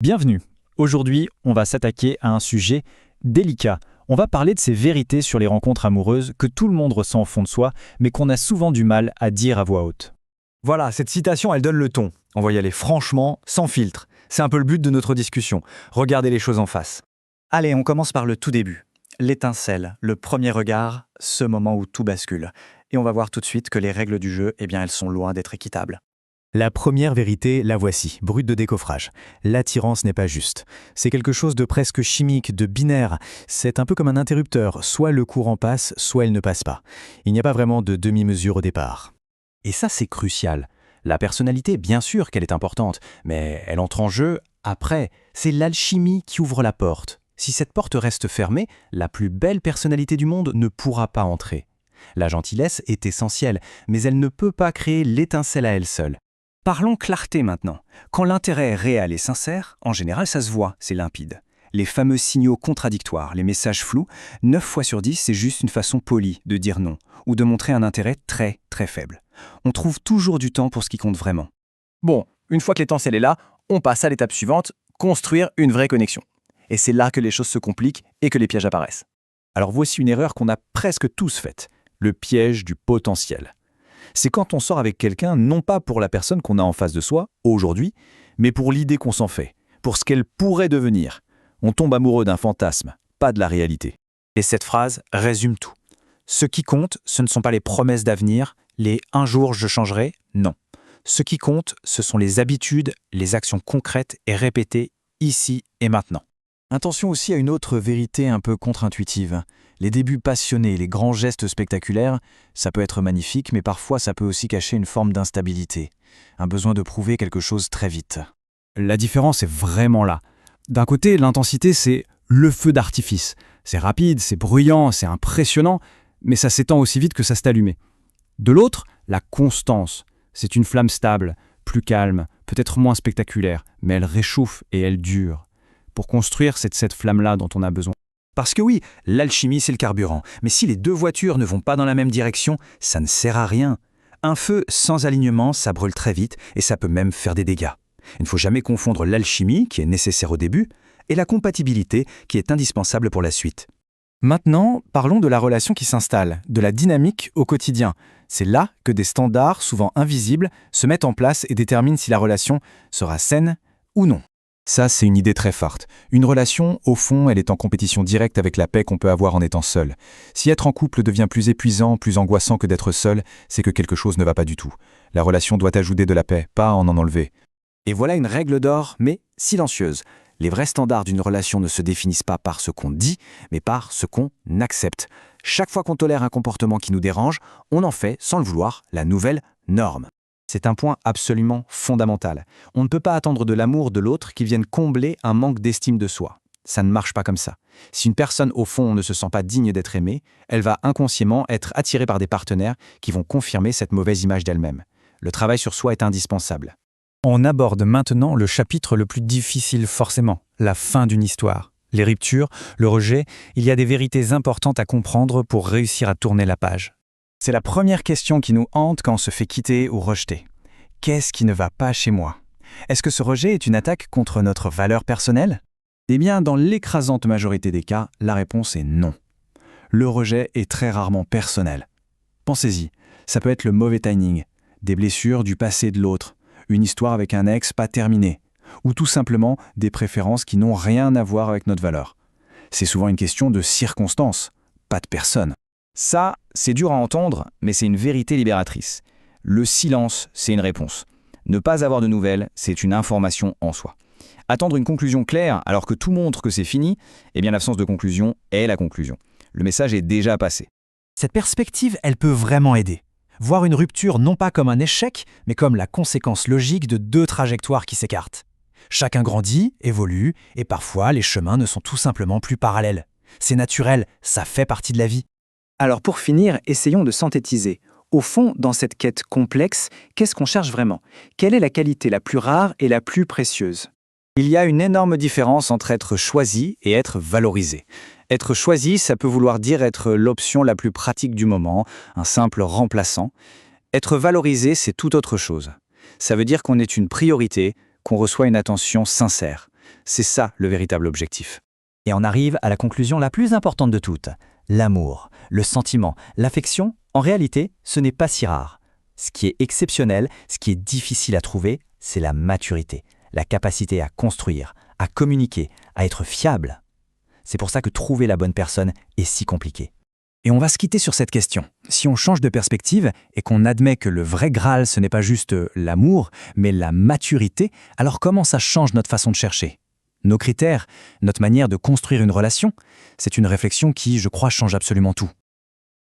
Bienvenue. Aujourd'hui, on va s'attaquer à un sujet délicat. On va parler de ces vérités sur les rencontres amoureuses que tout le monde ressent au fond de soi, mais qu'on a souvent du mal à dire à voix haute. Voilà, cette citation, elle donne le ton. On va y aller franchement, sans filtre. C'est un peu le but de notre discussion. Regardez les choses en face. Allez, on commence par le tout début. L'étincelle, le premier regard, ce moment où tout bascule. Et on va voir tout de suite que les règles du jeu, elles sont loin d'être équitables. La première vérité, la voici, brute de décoffrage. L'attirance n'est pas juste. C'est quelque chose de presque chimique, de binaire. C'est un peu comme un interrupteur, soit le courant passe, soit il ne passe pas. Il n'y a pas vraiment de demi-mesure au départ. Et ça, c'est crucial. La personnalité, bien sûr qu'elle est importante, mais elle entre en jeu après. C'est l'alchimie qui ouvre la porte. Si cette porte reste fermée, la plus belle personnalité du monde ne pourra pas entrer. La gentillesse est essentielle, mais elle ne peut pas créer l'étincelle à elle seule. Parlons clarté maintenant. Quand l'intérêt est réel et sincère, en général ça se voit, c'est limpide. Les fameux signaux contradictoires, les messages flous, 9 fois sur 10 c'est juste une façon polie de dire non, ou de montrer un intérêt très très faible. On trouve toujours du temps pour ce qui compte vraiment. Bon, une fois que l'étincelle est là, on passe à l'étape suivante, construire une vraie connexion. Et c'est là que les choses se compliquent et que les pièges apparaissent. Alors voici une erreur qu'on a presque tous faite, le piège du potentiel. C'est quand on sort avec quelqu'un, non pas pour la personne qu'on a en face de soi, aujourd'hui, mais pour l'idée qu'on s'en fait, pour ce qu'elle pourrait devenir. On tombe amoureux d'un fantasme, pas de la réalité. Et cette phrase résume tout. Ce qui compte, ce ne sont pas les promesses d'avenir, les « un jour je changerai », non. Ce qui compte, ce sont les habitudes, les actions concrètes et répétées ici et maintenant. Attention aussi à une autre vérité un peu contre-intuitive. Les débuts passionnés, les grands gestes spectaculaires, ça peut être magnifique, mais parfois ça peut aussi cacher une forme d'instabilité, un besoin de prouver quelque chose très vite. La différence est vraiment là. D'un côté, l'intensité, c'est le feu d'artifice. C'est rapide, c'est bruyant, c'est impressionnant, mais ça s'étend aussi vite que ça s'est allumé. De l'autre, la constance. C'est une flamme stable, plus calme, peut-être moins spectaculaire, mais elle réchauffe et elle dure. Pour construire, c'est de cette flamme-là dont on a besoin. Parce que oui, l'alchimie c'est le carburant, mais si les deux voitures ne vont pas dans la même direction, ça ne sert à rien. Un feu sans alignement, ça brûle très vite et ça peut même faire des dégâts. Il ne faut jamais confondre l'alchimie, qui est nécessaire au début, et la compatibilité, qui est indispensable pour la suite. Maintenant, parlons de la relation qui s'installe, de la dynamique au quotidien. C'est là que des standards, souvent invisibles, se mettent en place et déterminent si la relation sera saine ou non. Ça, c'est une idée très forte. Une relation, au fond, elle est en compétition directe avec la paix qu'on peut avoir en étant seul. Si être en couple devient plus épuisant, plus angoissant que d'être seul, c'est que quelque chose ne va pas du tout. La relation doit ajouter de la paix, pas en enlever. Et voilà une règle d'or, mais silencieuse. Les vrais standards d'une relation ne se définissent pas par ce qu'on dit, mais par ce qu'on accepte. Chaque fois qu'on tolère un comportement qui nous dérange, on en fait, sans le vouloir, la nouvelle norme. C'est un point absolument fondamental. On ne peut pas attendre de l'amour de l'autre qu'il vienne combler un manque d'estime de soi. Ça ne marche pas comme ça. Si une personne, au fond, ne se sent pas digne d'être aimée, elle va inconsciemment être attirée par des partenaires qui vont confirmer cette mauvaise image d'elle-même. Le travail sur soi est indispensable. On aborde maintenant le chapitre le plus difficile forcément, la fin d'une histoire. Les ruptures, le rejet, il y a des vérités importantes à comprendre pour réussir à tourner la page. C'est la première question qui nous hante quand on se fait quitter ou rejeter. Qu'est-ce qui ne va pas chez moi? Est-ce que ce rejet est une attaque contre notre valeur personnelle? Eh bien, dans l'écrasante majorité des cas, la réponse est non. Le rejet est très rarement personnel. Pensez-y, ça peut être le mauvais timing, des blessures du passé de l'autre, une histoire avec un ex pas terminée, ou tout simplement des préférences qui n'ont rien à voir avec notre valeur. C'est souvent une question de circonstances, pas de personne. Ça, c'est dur à entendre, mais c'est une vérité libératrice. Le silence, c'est une réponse. Ne pas avoir de nouvelles, c'est une information en soi. Attendre une conclusion claire alors que tout montre que c'est fini, eh bien l'absence de conclusion est la conclusion. Le message est déjà passé. Cette perspective, elle peut vraiment aider. Voir une rupture non pas comme un échec, mais comme la conséquence logique de deux trajectoires qui s'écartent. Chacun grandit, évolue, et parfois les chemins ne sont tout simplement plus parallèles. C'est naturel, ça fait partie de la vie. Alors pour finir, essayons de synthétiser. Au fond, dans cette quête complexe, qu'est-ce qu'on cherche vraiment? Quelle est la qualité la plus rare et la plus précieuse? Il y a une énorme différence entre être choisi et être valorisé. Être choisi, ça peut vouloir dire être l'option la plus pratique du moment, un simple remplaçant. Être valorisé, c'est tout autre chose. Ça veut dire qu'on est une priorité, qu'on reçoit une attention sincère. C'est ça le véritable objectif. Et on arrive à la conclusion la plus importante de toutes. L'amour, le sentiment, l'affection, en réalité, ce n'est pas si rare. Ce qui est exceptionnel, ce qui est difficile à trouver, c'est la maturité, la capacité à construire, à communiquer, à être fiable. C'est pour ça que trouver la bonne personne est si compliqué. Et on va se quitter sur cette question. Si on change de perspective et qu'on admet que le vrai Graal, ce n'est pas juste l'amour, mais la maturité, alors comment ça change notre façon de chercher ? Nos critères, notre manière de construire une relation, c'est une réflexion qui, je crois, change absolument tout.